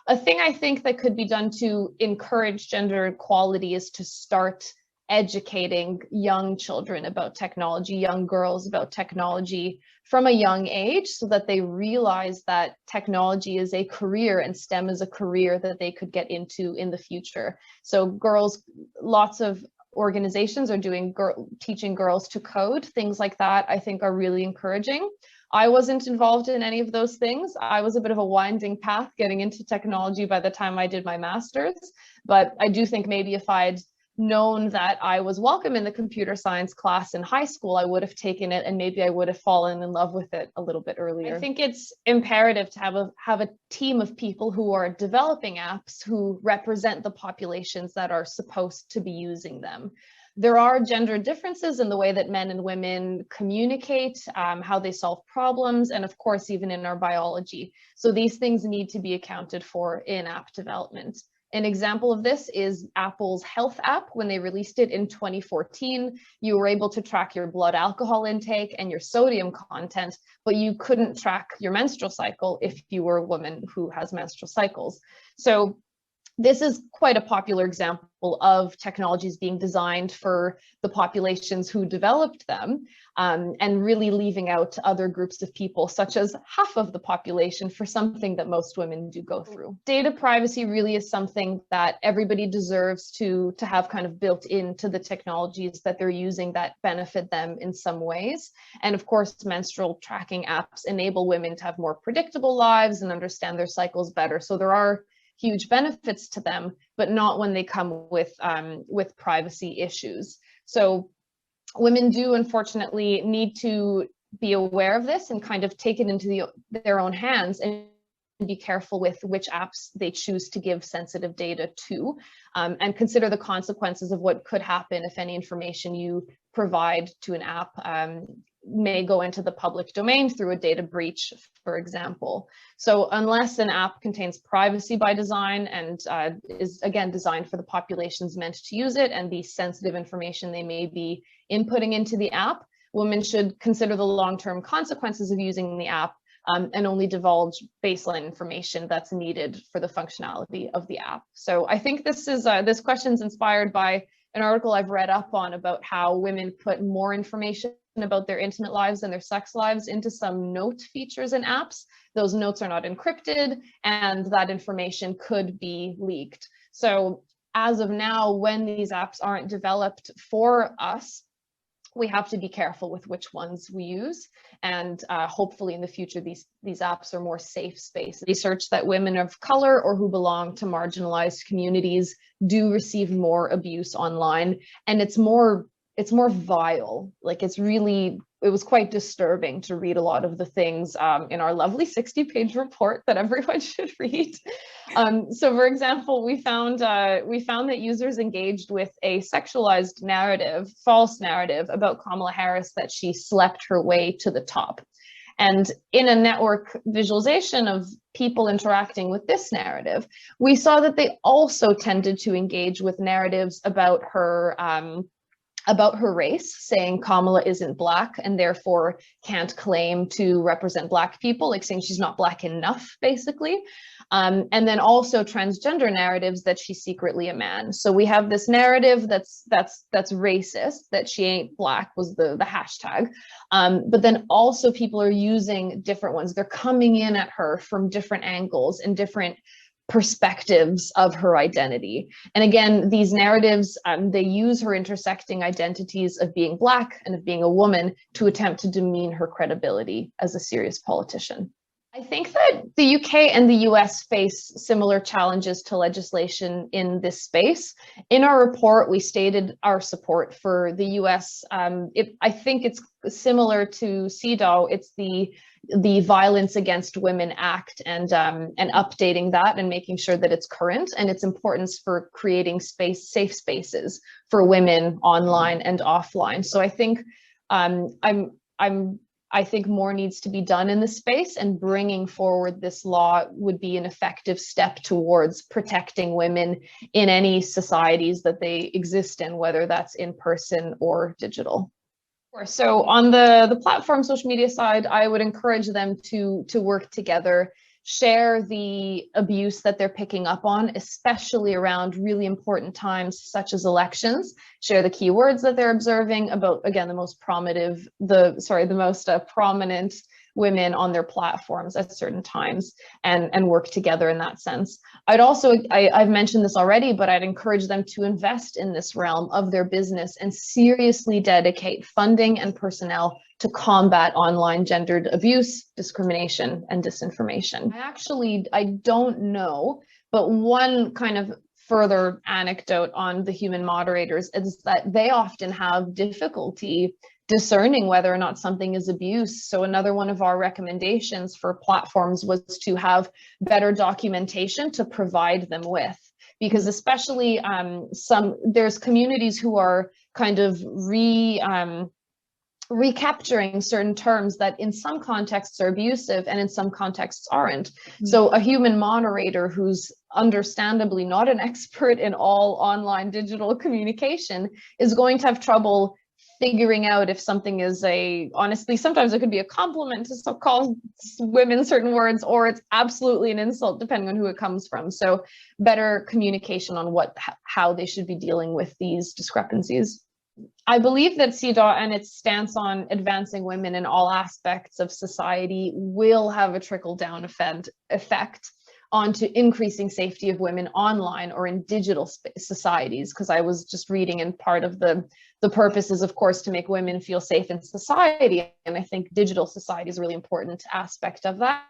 A thing I think that could be done to encourage gender equality is to start educating young children about technology, young girls about technology from a young age, so that they realize that technology is a career and STEM is a career that they could get into in the future. So girls, lots of organizations are doing teaching girls to code, things like that, I think are really encouraging. I wasn't involved in any of those things. I was a bit of a winding path getting into technology by the time I did my master's, but I do think maybe if I'd known that I was welcome in the computer science class in high school, I would have taken it, and maybe I would have fallen in love with it a little bit earlier. I think it's imperative to have a team of people who are developing apps who represent the populations that are supposed to be using them. There are gender differences in the way that men and women communicate, how they solve problems, and of course, even in our biology. So these things need to be accounted for in app development. An example of this is Apple's Health app. When they released it in 2014, you were able to track your blood alcohol intake and your sodium content, but you couldn't track your menstrual cycle if you were a woman who has menstrual cycles. So this is quite a popular example of technologies being designed for the populations who developed them, and really leaving out other groups of people, such as half of the population, for something that most women do go through. Data privacy really is something that everybody deserves to have kind of built into the technologies that they're using that benefit them in some ways. And of course, menstrual tracking apps enable women to have more predictable lives and understand their cycles better. So there are huge benefits to them, but not when they come with privacy issues. So women do unfortunately need to be aware of this and kind of take it into their own hands and be careful with which apps they choose to give sensitive data to, and consider the consequences of what could happen if any information you provide to an app may go into the public domain through a data breach, for example. So unless an app contains privacy by design and is again designed for the populations meant to use it and the sensitive information they may be inputting into the app, women should consider the long-term consequences of using the app, and only divulge baseline information that's needed for the functionality of the app. So I think this question's inspired by an article I've read up on about how women put more information about their intimate lives and their sex lives into some note features in apps. Those notes are not encrypted, and that information could be leaked. So as of now, when these apps aren't developed for us, we have to be careful with which ones we use, and hopefully in the future these apps are more safe spaces. Research that women of color or who belong to marginalized communities do receive more abuse online, and it's more vile. Like it was quite disturbing to read a lot of the things in our lovely 60-page report that everyone should read. So for example, we found that users engaged with a sexualized narrative, false narrative about Kamala Harris, that she slept her way to the top. And in a network visualization of people interacting with this narrative, we saw that they also tended to engage with narratives about her race, saying Kamala isn't Black and therefore can't claim to represent Black people, like saying she's not Black enough, basically. And then also transgender narratives that she's secretly a man. So we have this narrative that's racist, that she ain't Black was the hashtag. But then also people are using different ones. They're coming in at her from different angles and different perspectives of her identity. And again, these narratives, they use her intersecting identities of being Black and of being a woman to attempt to demean her credibility as a serious politician. I think that the UK and the US face similar challenges to legislation in this space. In our report, we stated our support for the US. I think it's similar to CEDAW. It's the Violence Against Women Act, and updating that and making sure that it's current, and its importance for creating safe spaces for women online and offline. So I think I think more needs to be done in this space, and bringing forward this law would be an effective step towards protecting women in any societies that they exist in, whether that's in person or digital. So on the platform social media side, I would encourage them to work together, share the abuse that they're picking up on, especially around really important times such as elections, share the keywords that they're observing about, again, the most prominent women on their platforms at certain times, and work together in that sense. I've mentioned this already, but I'd encourage them to invest in this realm of their business and seriously dedicate funding and personnel to combat online gendered abuse, discrimination, and disinformation. I don't know, but one kind of further anecdote on the human moderators is that they often have difficulty discerning whether or not something is abuse. So another one of our recommendations for platforms was to have better documentation to provide them with, because especially there's communities who are kind of recapturing certain terms that in some contexts are abusive and in some contexts aren't. So a human moderator who's understandably not an expert in all online digital communication is going to have trouble figuring out if something is honestly, sometimes it could be a compliment to call women certain words, or it's absolutely an insult depending on who it comes from. So better communication on how they should be dealing with these discrepancies. I believe that CEDAW and its stance on advancing women in all aspects of society will have a trickle-down effect onto increasing safety of women online or in digital societies, because I was just reading, and part of the purpose is, of course, to make women feel safe in society, and I think digital society is a really important aspect of that.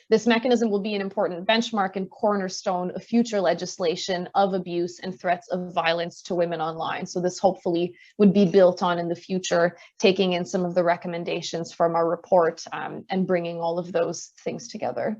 This mechanism will be an important benchmark and cornerstone of future legislation of abuse and threats of violence to women online. So this hopefully would be built on in the future, taking in some of the recommendations from our report and bringing all of those things together.